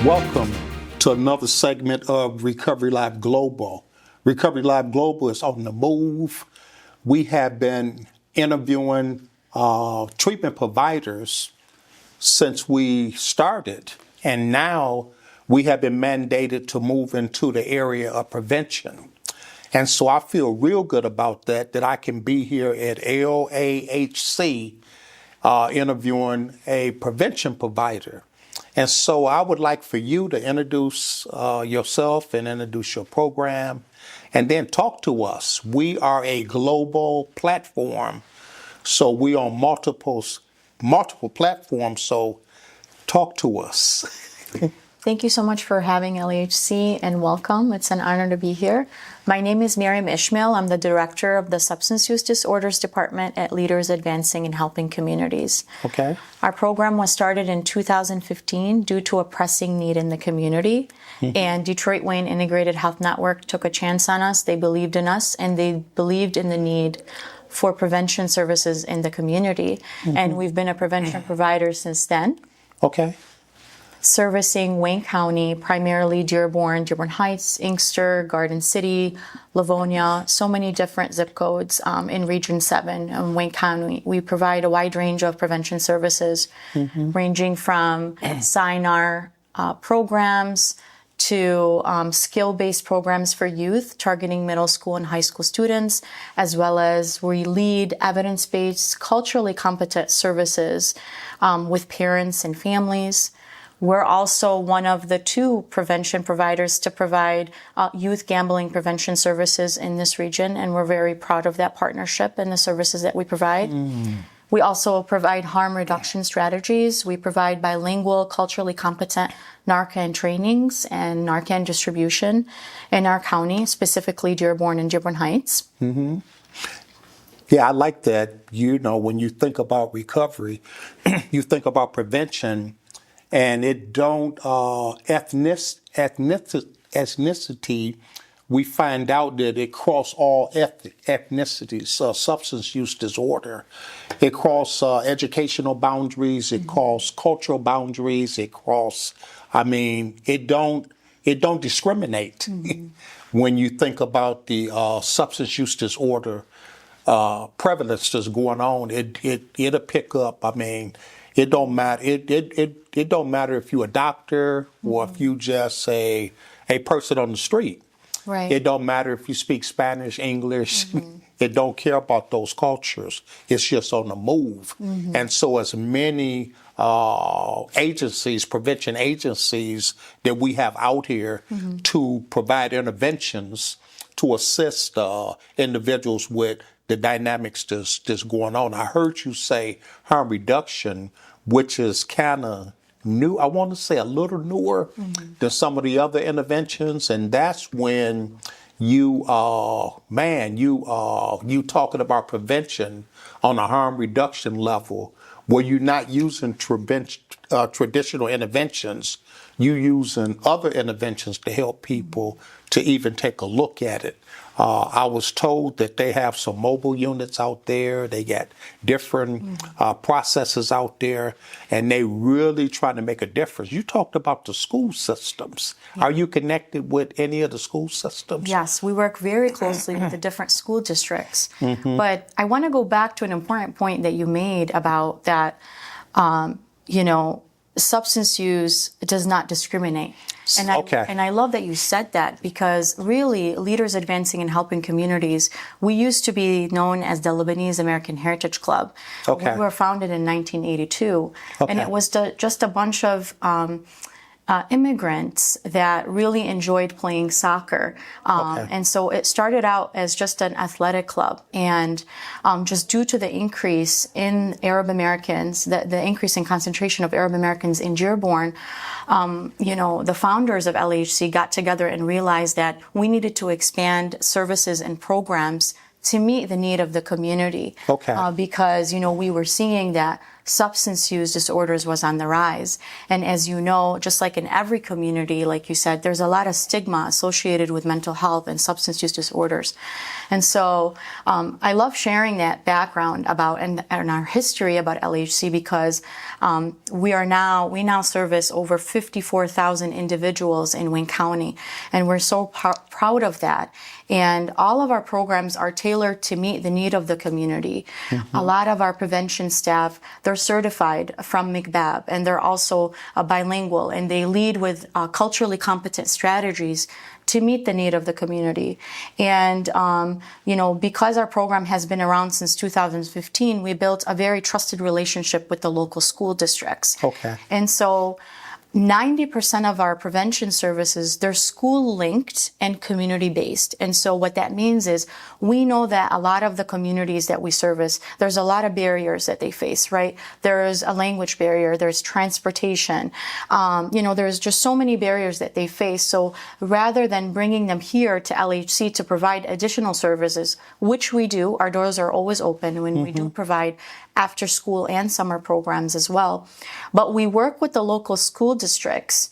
Welcome to another segment of Recovery Live Global. Recovery Live Global is on the move. We have been interviewing treatment providers since we started, and now we have been mandated to move into the area of prevention. And so I feel real good about that I can be here at LAHC interviewing a prevention provider. And so I would like for you to introduce yourself and introduce your program and then talk to us. We are a global platform, so we on multiple platforms, so talk to us. Thank you so much for having LAHC and welcome. It's an honor to be here. My name is Miriam Ishmael. I'm the director of the Substance Use Disorders Department at Leaders Advancing and Helping Communities. Okay. Our program was started in 2015 due to a pressing need in the community. And Detroit Wayne Integrated Health Network took a chance on us. They believed in us and they believed in the need for prevention services in the community. And we've been a prevention provider since then. Okay. Servicing Wayne County, primarily Dearborn Heights, Inkster, Garden City, Livonia, so many different zip codes in Region 7 in Wayne County. We provide a wide range of prevention services, ranging from SINAR programs to skill-based programs for youth, targeting middle school and high school students, as well as we lead evidence-based, culturally competent services with parents and families. We're also one of the 2 prevention providers to provide youth gambling prevention services in this region, and we're very proud of that partnership and the services that we provide. We also provide harm reduction strategies. We provide bilingual, culturally competent Narcan trainings and Narcan distribution in our county, specifically Dearborn and Dearborn Heights. Yeah, I like that. You know, when you think about recovery, you think about prevention. And it don't ethnicity. We find out that it cross all ethnicities. Substance use disorder, it cross educational boundaries. It cross cultural boundaries. It cross. I mean, it don't discriminate. When you think about the substance use disorder prevalence that's going on, it'll pick up. I mean. It don't matter. It don't matter if you're a doctor or if you just a person on the street. Right. It don't matter if you speak Spanish, English. It don't care about those cultures. It's just on the move. And so as many agencies, prevention agencies that we have out here to provide interventions to assist individuals with the dynamics that's going on. I heard you say harm reduction, which is kind of new. I want to say a little newer than some of the other interventions, and that's when you talking about prevention on a harm reduction level, where you're not using traditional interventions. You using other interventions to help people to even take a look at it. I was told that they have some mobile units out there. They got different processes out there, and they really trying to make a difference. You talked about the school systems. Are you connected with any of the school systems? Yes, we work very closely with the different school districts. But I want to go back to an important point that you made about that, substance use does not discriminate. And I love that you said that, because really, Leaders Advancing and Helping Communities, we used to be known as the Lebanese American Heritage Club. We were founded in 1982, and it was just a bunch of immigrants that really enjoyed playing soccer. And so it started out as just an athletic club. And just due to the increase in Arab Americans, the increase in concentration of Arab Americans in Dearborn, the founders of LAHC got together and realized that we needed to expand services and programs to meet the need of the community. Because, we were seeing that substance use disorders was on the rise. And as you know, just like in every community, like you said, there's a lot of stigma associated with mental health and substance use disorders. And so I love sharing that background about and our history about LHC because we now service over 54,000 individuals in Wayne County, and we're so proud of that. And all of our programs are tailored to meet the need of the community. Mm-hmm. A lot of our prevention staff, they're certified from McBab, and they're also bilingual, and they lead with culturally competent strategies to meet the need of the community. And, because our program has been around since 2015, we built a very trusted relationship with the local school districts. Okay. And so 90% of our prevention services, they're school linked and community based. And so what that means is we know that a lot of the communities that we service, there's a lot of barriers that they face, right? There's a language barrier, there's transportation, there's just so many barriers that they face. So rather than bringing them here to LHC to provide additional services, which we do, our doors are always open when we do provide after school and summer programs as well. But we work with the local school districts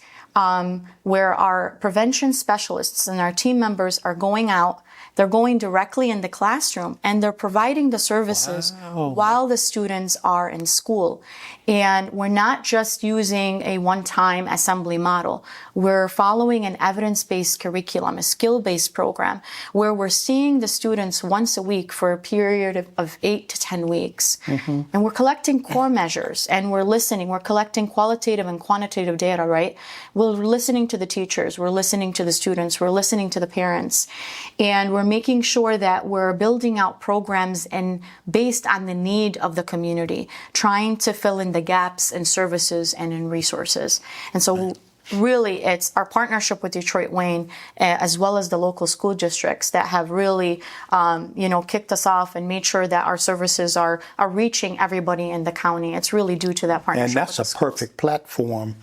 where our prevention specialists and our team members are going out. They're going directly in the classroom and they're providing the services while the students are in school. And we're not just using a one-time assembly model. We're following an evidence-based curriculum, a skill-based program, where we're seeing the students once a week for a period of 8 to 10 weeks. Mm-hmm. And we're collecting core measures and we're listening. We're collecting qualitative and quantitative data, right? We're listening to the teachers. We're listening to the students. We're listening to the parents. And we're making sure that we're building out programs and based on the need of the community, trying to fill in the gaps in services and in resources. And so really it's our partnership with Detroit Wayne as well as the local school districts that have really, kicked us off and made sure that our services are reaching everybody in the county. It's really due to that partnership. And that's a perfect platform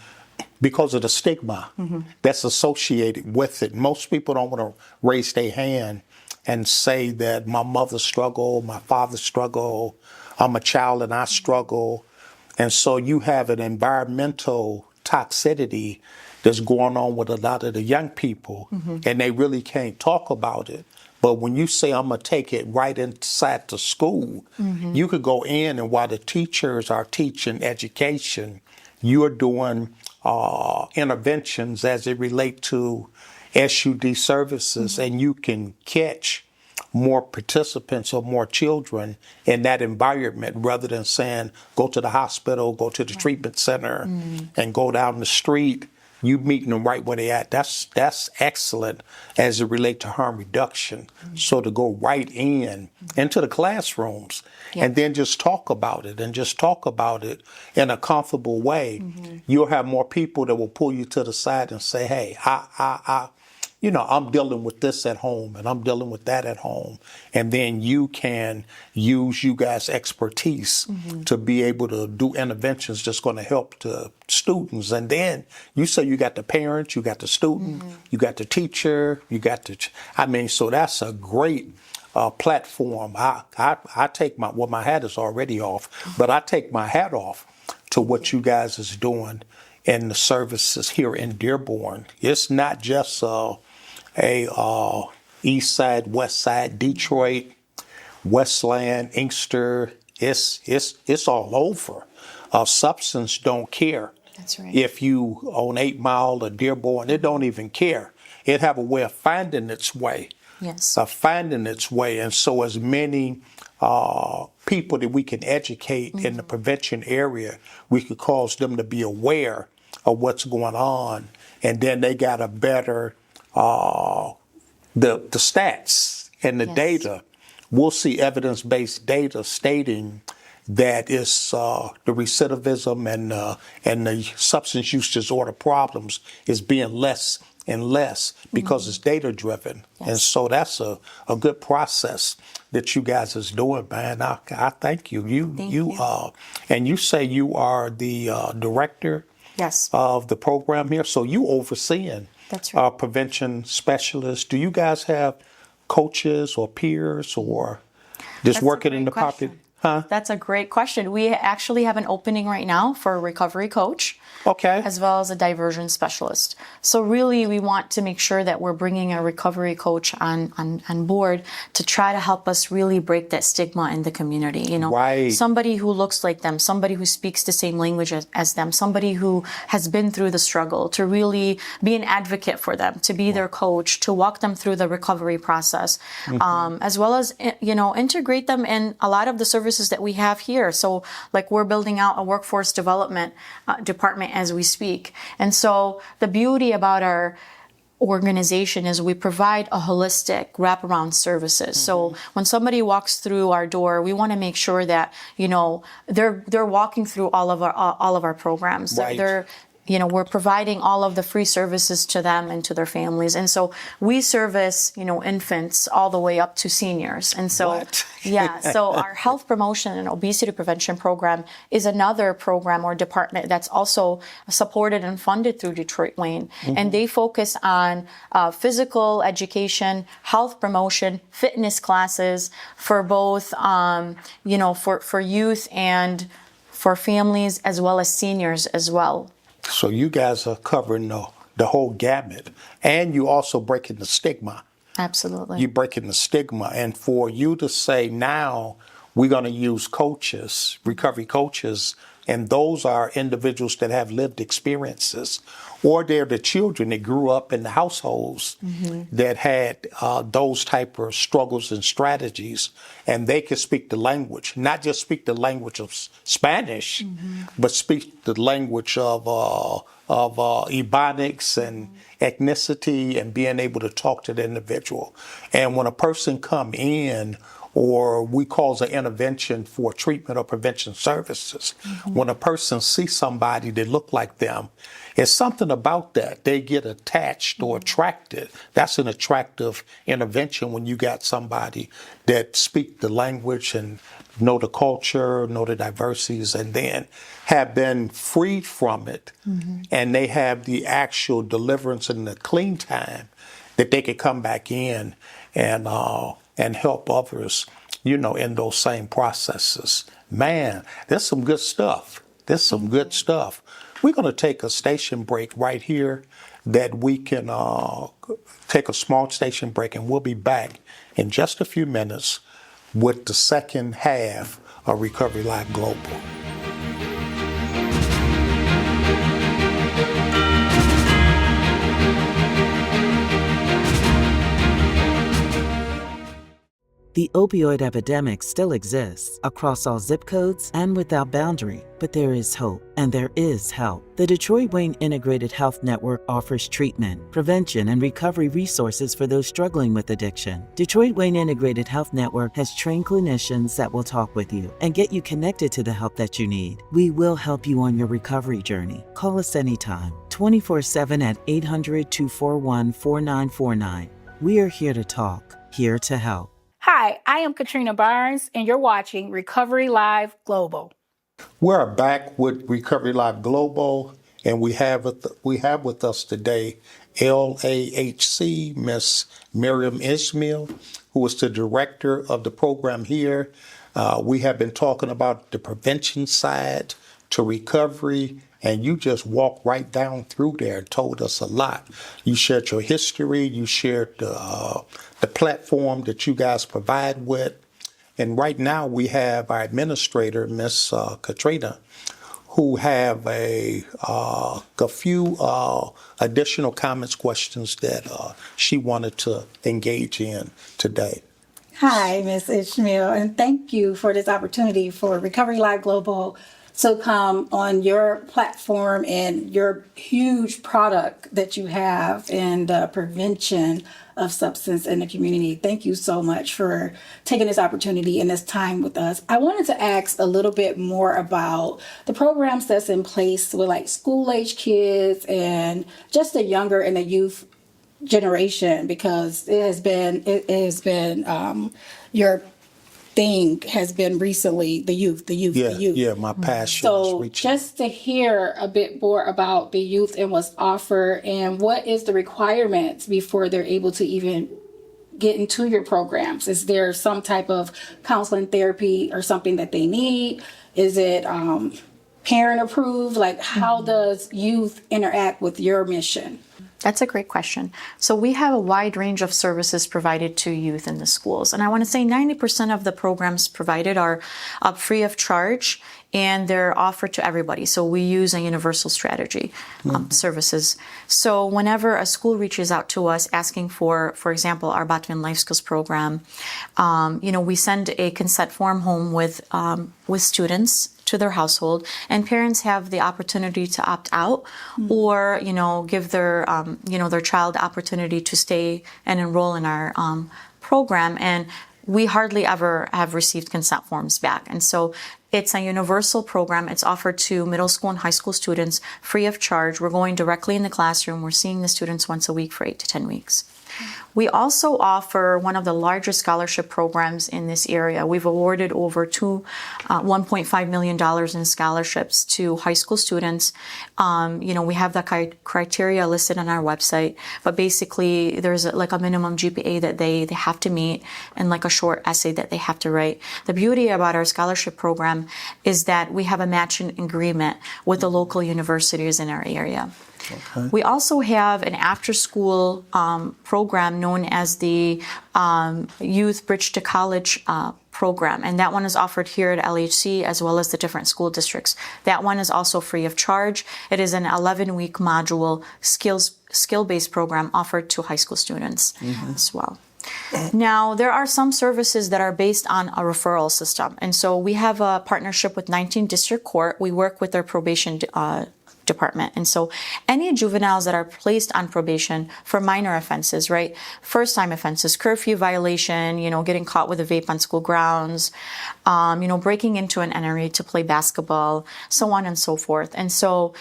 because of the stigma that's associated with it. Most people don't want to raise their hand and say that my mother struggled, my father struggled, I'm a child and I struggle. And so you have an environmental toxicity that's going on with a lot of the young people, and they really can't talk about it. But when you say, I'm going to take it right inside the school, you could go in and while the teachers are teaching education, you're doing interventions as it relate to SUD services, and you can catch more participants or more children in that environment rather than saying, go to the hospital, go to the treatment center, and go down the street. You meeting them right where they at. That's excellent as it relate to harm reduction. So to go right into the classrooms and then just talk about it in a comfortable way, you'll have more people that will pull you to the side and say, hey, I'm dealing with this at home and I'm dealing with that at home. And then you can use you guys' expertise to be able to do interventions that's going to help the students. And then you say you got the parents, you got the student, you got the teacher, so that's a great platform. I take my hat is already off, but I take my hat off to what you guys is doing in the services here in Dearborn. It's not just East Side, West Side, Detroit, Westland, Inkster. It's all over. Substance don't care. That's right. If you own 8 Mile or Dearborn, it don't even care. It have a way of finding its way. Yes. And so as many people that we can educate in the prevention area, we could cause them to be aware of what's going on, and then they got a better the stats and the data. We'll see evidence-based data stating that it's the recidivism and the substance use disorder problems is being less and less because it's data-driven. Yes. And so that's a good process that you guys is doing, man. I thank you. Thank you. And you say you are the director of the program here, so you overseeing prevention specialists. Do you guys have coaches or peers or just working in the population? That's a great question. We actually have an opening right now for a recovery coach. Okay. As well as a diversion specialist. So really, we want to make sure that we're bringing a recovery coach on board to try to help us really break that stigma in the community. You know, Right. somebody who looks like them, somebody who speaks the same language as them, somebody who has been through the struggle, to really be an advocate for them, to be their coach, to walk them through the recovery process, as well as, you know, integrate them in a lot of the services that we have here. So like we're building out a workforce development department as we speak. And so the beauty about our organization is we provide a holistic wraparound services. So when somebody walks through our door, we want to make sure that, you know, they're walking through all of our programs. Right. They're you know, we're providing all of the free services to them and to their families. And so we service, you know, infants all the way up to seniors. And so, What? yeah, so our health promotion and obesity prevention program is another program or department that's also supported and funded through Detroit Wayne. And they focus on physical education, health promotion, fitness classes for both, you know, for youth and for families as well as seniors as well. So you guys are covering the whole gamut, and you also breaking the stigma. Absolutely. You're breaking the stigma, and for you to say now we're going to use coaches, recovery coaches, and those are individuals that have lived experiences, or they're the children that grew up in the households that had those type of struggles and strategies, and they can speak the language, not just speak the language of Spanish, but speak the language of Ebonics and ethnicity, and being able to talk to the individual. And when a person come in, or we cause an intervention for treatment or prevention services, when a person sees somebody that look like them, it's something about that. They get attached or attracted. That's an attractive intervention when you got somebody that speak the language and know the culture, know the diversities, and then have been freed from it. And they have the actual deliverance and the clean time that they could come back in and help others, you know, in those same processes. Man, there's some good stuff. There's some good stuff. We're going to take a station break right here that we can take a small station break, and we'll be back in just a few minutes with the second half of Recovery Live Global. The opioid epidemic still exists across all zip codes and without boundary, but there is hope and there is help. The Detroit Wayne Integrated Health Network offers treatment, prevention, and recovery resources for those struggling with addiction. Detroit Wayne Integrated Health Network has trained clinicians that will talk with you and get you connected to the help that you need. We will help you on your recovery journey. Call us anytime, 24/7 at 800-241-4949. We are here to talk, here to help. Hi, I am Katrina Barnes, and you're watching Recovery Live Global. We're back with Recovery Live Global, and we have with us today LAHC Miss Miriam Ismail, who is the director of the program here. We have been talking about the prevention side to recovery, and you just walked right down through there and told us a lot. You shared your history, you shared the platform that you guys provide with. And right now we have our administrator, Miss Katrina, who have a few additional comments, questions that she wanted to engage in today. Hi, Ms. Ishmael, and thank you for this opportunity for Recovery Live Global to come on your platform and your huge product that you have in the prevention of substance in the community. Thank you so much for taking this opportunity and this time with us. I wanted to ask a little bit more about the programs that's in place with like school-age kids and just the younger and the youth generation, because it has been your thing has been recently the youth. Yeah, my passion is So reaching. just to hear a bit more about the youth and what's offered and what is the requirements before they're able to even get into your programs? Is there some type of counseling, therapy, or something that they need? Is it parent approved? Like, how does youth interact with your mission? That's a great question. So we have a wide range of services provided to youth in the schools. And I want to say 90% of the programs provided are free of charge, and they're offered to everybody. So we use a universal strategy services. So whenever a school reaches out to us asking for example, our Bachman Life Skills program, we send a consent form home with students to their household, and parents have the opportunity to opt out or give their their child the opportunity to stay and enroll in our program. And we hardly ever have received consent forms back. And so it's a universal program. It's offered to middle school and high school students free of charge. We're going directly in the classroom. We're seeing the students once a week for 8 to 10 weeks. We also offer one of the largest scholarship programs in this area. We've awarded over $1.5 million in scholarships to high school students. We have the criteria listed on our website, but basically there's like a minimum GPA that they have to meet and like a short essay that they have to write. The beauty about our scholarship program is that we have a matching agreement with the local universities in our area. Okay. We also have an after-school program known as the Youth Bridge to College program, and that one is offered here at LHC as well as the different school districts. That one is also free of charge. It is an 11-week module skill-based program offered to high school students as well. Now, there are some services that are based on a referral system, and so we have a partnership with 19 District Court. We work with their probation department. And so any juveniles that are placed on probation for minor offenses, right? First time offenses, curfew violation, getting caught with a vape on school grounds, breaking into an NRA to play basketball, so on and so forth. And so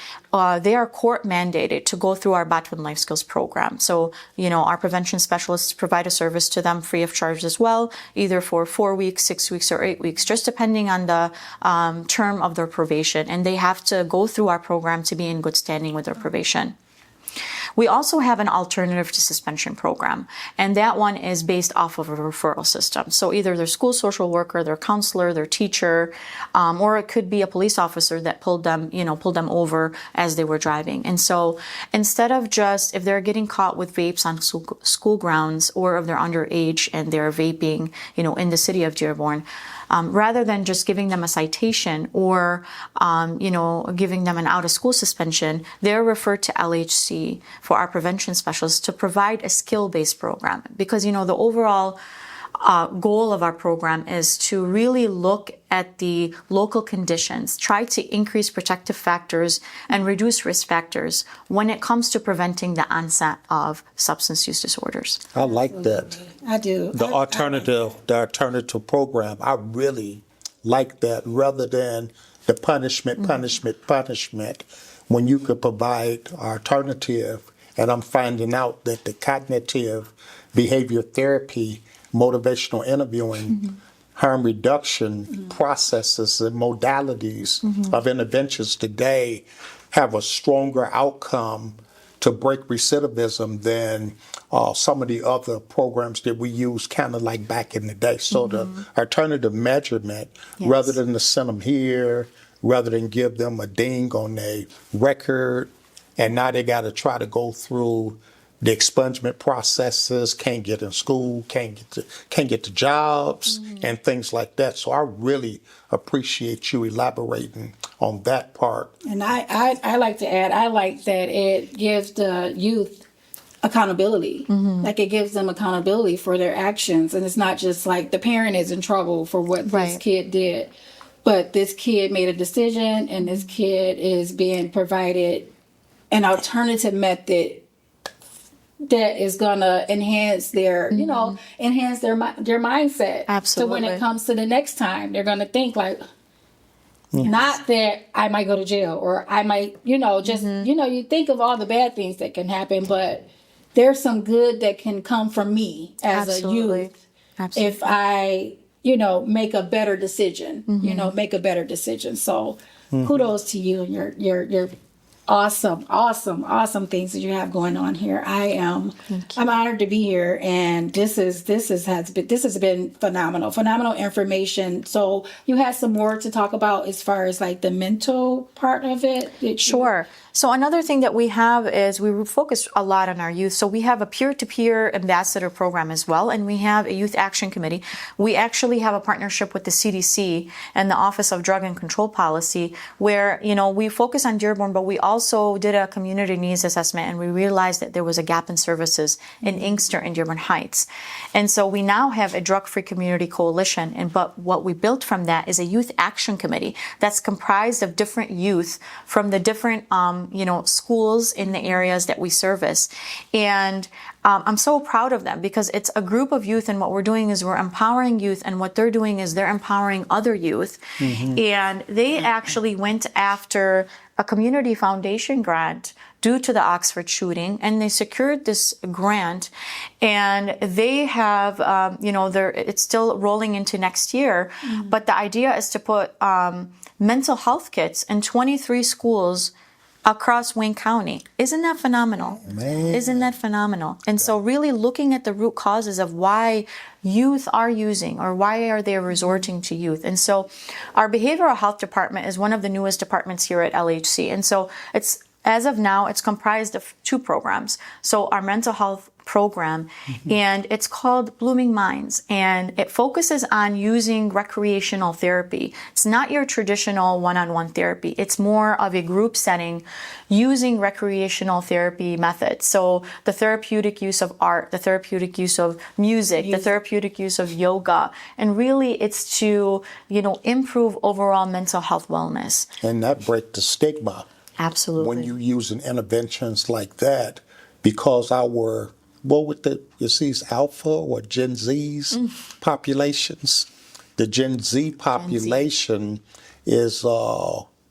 they are court mandated to go through our Bachman Life Skills program. So, our prevention specialists provide a service to them free of charge as well, either for 4 weeks, 6 weeks, or 8 weeks, just depending on the term of their probation. And they have to go through our program to be in good standing with their probation. We also have an alternative to suspension program, and that one is based off of a referral system. So either their school social worker, their counselor, their teacher, or it could be a police officer that pulled them over as they were driving. And so instead of just, if they're getting caught with vapes on school grounds, or if they're underage and they're vaping, in the city of Dearborn, rather than just giving them a citation or, giving them an out-of-school suspension, they're referred to LHC for our prevention specialists to provide a skill-based program. Because, the overall goal of our program is to really look at the local conditions, try to increase protective factors and reduce risk factors when it comes to preventing the onset of substance use disorders. I like that. I do. The alternative program, I really like that, rather than the punishment, when you could provide alternative. And I'm finding out that the cognitive behavior therapy, motivational interviewing, harm reduction processes and modalities of interventions today have a stronger outcome to break recidivism than some of the other programs that we use kind of like back in the day. So the alternative measurement, rather than to send them here, rather than give them a ding on their record, and now they got to try to go through the expungement processes, can't get in school, can't get to jobs, and things like that. So I really appreciate you elaborating on that part. And I like to add, I like that it gives the youth accountability. Like, it gives them accountability for their actions. And it's not just like the parent is in trouble for what this kid did, but this kid made a decision, and this kid is being provided an alternative method that is gonna enhance their, enhance their mindset. Absolutely. So when it comes to the next time, they're gonna think like, not that I might go to jail, or I might, you think of all the bad things that can happen, but there's some good that can come from me as a youth if I, make a better decision. Make a better decision. So kudos to you and your awesome things that you have going on here. I'm honored to be here, and this has been phenomenal information. So you had some more to talk about as far as like the mental part of it. Sure. So another thing that we have is we focus a lot on our youth. So we have a peer-to-peer ambassador program as well, and we have a youth action committee. We actually have a partnership with the CDC and the Office of Drug and Control Policy, where we focus on Dearborn, but we also did a community needs assessment, and we realized that there was a gap in services in Inkster and Dearborn Heights. And so we now have a drug-free community coalition, but what we built from that is a youth action committee that's comprised of different youth from the different schools in the areas that we service. And I'm so proud of them because it's a group of youth, and what we're doing is we're empowering youth, and what they're doing is they're empowering other youth. And they actually went after a community foundation grant due to the Oxford shooting, and they secured this grant, and they have, it's still rolling into next year, but the idea is to put mental health kits in 23 schools across Wayne County. Isn't that phenomenal? Man. Isn't that phenomenal? And so really looking at the root causes of why youth are using or why are they resorting to youth. And so our behavioral health department is one of the newest departments here at LHC. And so as of now, it's comprised of 2 programs. So our mental health program, and it's called Blooming Minds, and it focuses on using recreational therapy. It's not your traditional one-on-one therapy. It's more of a group setting using recreational therapy methods. So the therapeutic use of art, the therapeutic use of music, the therapeutic use of yoga, and really it's to, improve overall mental health wellness. And that breaks the stigma. Absolutely. When you're using interventions like that, because Alpha or Gen Z's populations, the Gen Z population is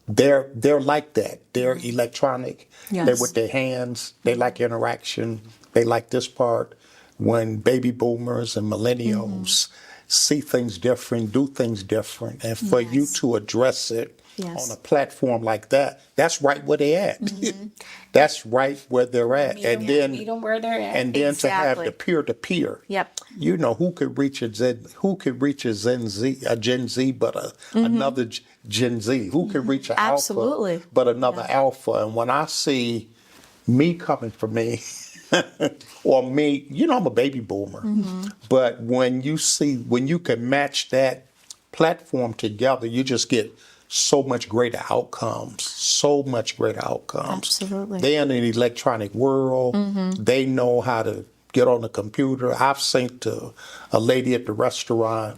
they're like that. They're electronic. Yes. They're with their hands. They like interaction. They like this part. When baby boomers and millennials see things different, do things different, and for you to address it on a platform like that, that's right where they're at. That's right where they're at. Meet them where they're at. And then to have the peer-to-peer. Yep. Who could reach a Gen Z but another Gen Z? Who could reach an Absolutely. alpha but another alpha? And when I see me coming from me, or me, I'm a baby boomer. But when you can match that platform together, you just get so much greater outcomes. Absolutely. They're in an electronic world. They know how to get on the computer. I've seen a lady at the restaurant,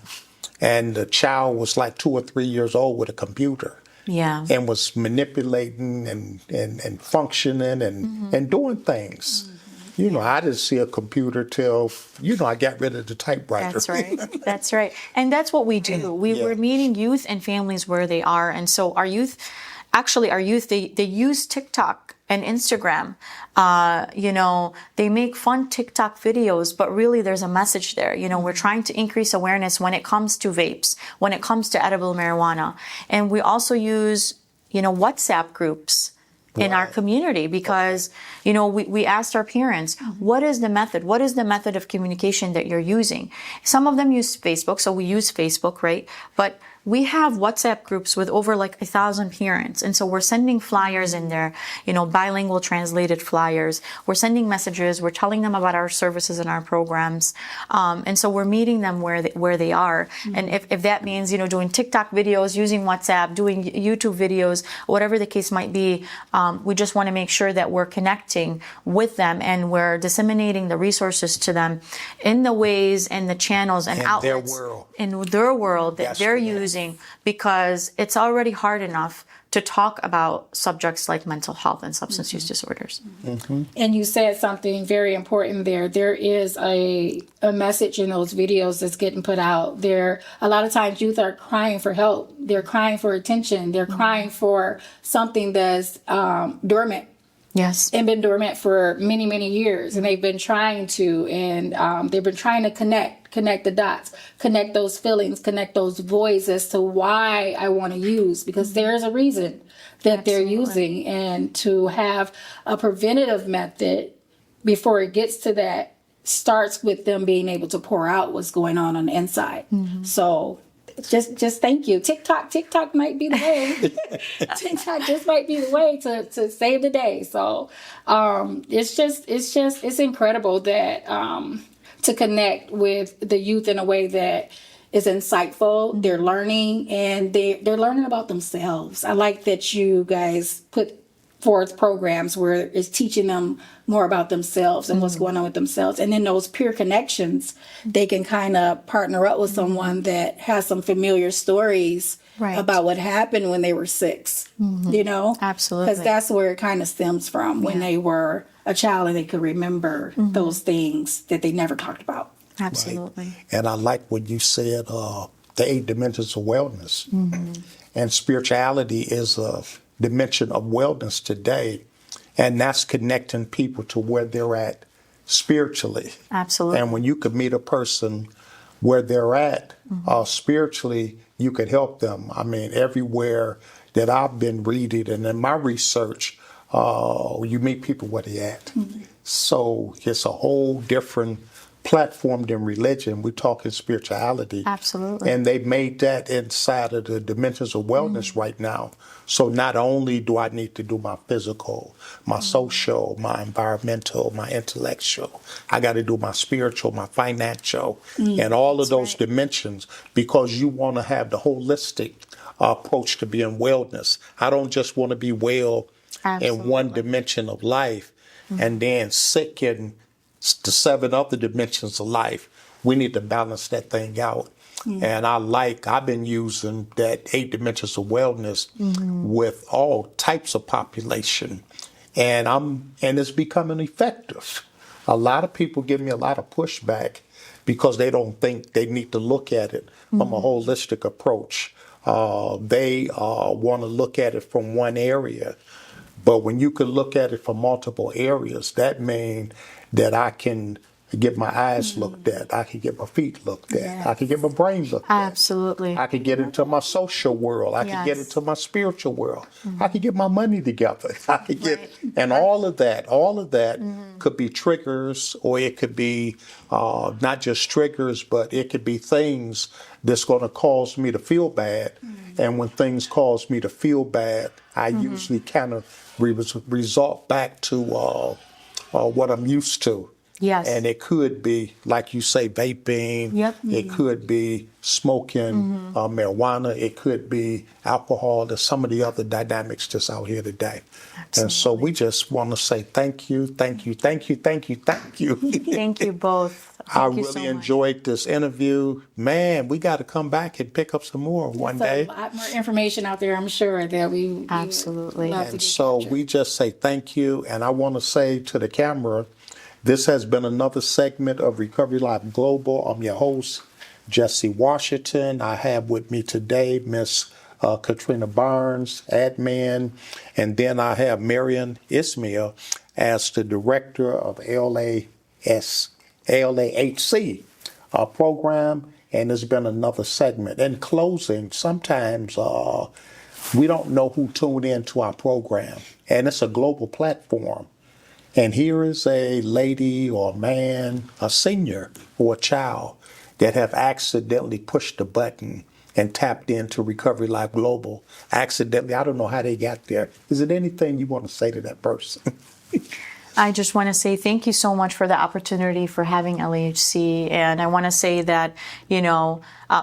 and the child was like 2 or 3 years old with a computer. Yeah. And was manipulating and functioning and doing things. I didn't see a computer till, I got rid of the typewriter. That's right. That's right. And that's what we do. We're meeting youth and families where they are. And so our youth, they use TikTok and Instagram. They make fun TikTok videos, but really there's a message there. We're trying to increase awareness when it comes to vapes, when it comes to edible marijuana. And we also use, WhatsApp groups in our community because, we asked our parents, what is the method? What is the method of communication that you're using? Some of them use Facebook, so we use Facebook, right? But we have WhatsApp groups with over 1,000 parents. And so we're sending flyers in there, bilingual translated flyers. We're sending messages. We're telling them about our services and our programs. And so we're meeting them where they are. And if that means, doing TikTok videos, using WhatsApp, doing YouTube videos, whatever the case might be, we just want to make sure that we're connecting with them and we're disseminating the resources to them in the ways and the channels and outlets in their world that they're using, because it's already hard enough to talk about subjects like mental health and substance use disorders. And you said something very important there. There is a message in those videos that's getting put out there. A lot of times youth are crying for help. They're crying for attention. They're crying for something that's dormant. Yes. And been dormant for many, many years. And they've been trying to, they've been trying to connect the dots, connect those feelings, connect those voids as to why I want to use, because there's a reason. that they're using, and to have a preventative method before it gets to that starts with them being able to pour out what's going on the inside. So just thank you. TikTok might be the way. TikTok just might be the way to save the day. So it's incredible that to connect with the youth in a way that is insightful. They're learning, and they're learning about themselves. I like that you guys put forth programs where it's teaching them more about themselves and what's going on with themselves. And then those peer connections, they can kind of partner up with someone that has some familiar stories Right. about what happened when they were 6, you know? Absolutely. Because that's where it kind of stems from, when they were a child and they could remember those things that they never talked about. Absolutely. And I like what you said, the 8 dimensions of wellness. And spirituality is a dimension of wellness today. And that's connecting people to where they're at spiritually. Absolutely. And when you could meet a person where they're at spiritually, you could help them. I mean, everywhere that I've been reading and in my research, you meet people where they're at. So it's a whole different platform than religion. We're talking spirituality. Absolutely. And they made that inside of the dimensions of wellness right now. So not only do I need to do my physical, my social, my environmental, my intellectual, I got to do my spiritual, my financial, and all of those dimensions, because you want to have the holistic approach to being wellness. I don't just want to be well in one dimension of life and then sick in the 7 other dimensions of life. We need to balance that thing out. And I've been using that 8 dimensions of wellness with all types of population. And it's becoming effective. A lot of people give me a lot of pushback because they don't think they need to look at it from a holistic approach. They want to look at it from one area. But when you can look at it from multiple areas, that means that I can get my eyes looked at, I can get my feet looked at, I can get my brain looked at. Absolutely. I can get into my social world, I can get Yes. into my spiritual world, I can get my money together, I can get, and all of that could be triggers, or it could be not just triggers, but it could be things that's going to cause me to feel bad. And when things cause me to feel bad, I usually kind of resort back to what I'm used to. Yes. And it could be, like you say, vaping. Yep. It could be smoking marijuana. It could be alcohol. There's some of the other dynamics that's out here today. And so we just want to say thank you, thank you, thank you, thank you, thank you. Thank you both. I Thank you really so much. enjoyed this interview. Man, we got to come back and pick up some more one There's day. a lot more information out there, I'm sure, that we Absolutely. love to And get so captured. we just say thank you. And I want to say to the camera, this has been another segment of Recovery Live Global. I'm your host, Jesse Washington. I have with me today Miss Katrina Barnes, admin, and then I have Marion Ismail as the director of LAHC program, and it's been another segment. In closing, sometimes we don't know who tuned in to our program, and it's a global platform. And here is a lady or a man, a senior or a child that have accidentally pushed the button and tapped into Recovery Live Global. Accidentally, I don't know how they got there. Is it anything you want to say to that person? I just want to say thank you so much for the opportunity for having LAHC. And I want to say that,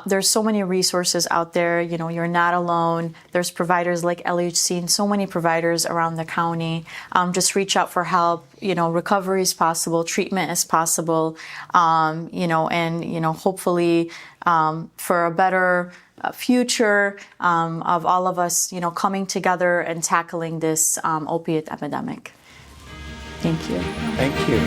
there's so many resources out there. You're not alone. There's providers like LAHC and so many providers around the county. Just reach out for help. Recovery is possible. Treatment is possible. Hopefully for a better future of all of us, coming together and tackling this opiate epidemic. Thank you. Thank you.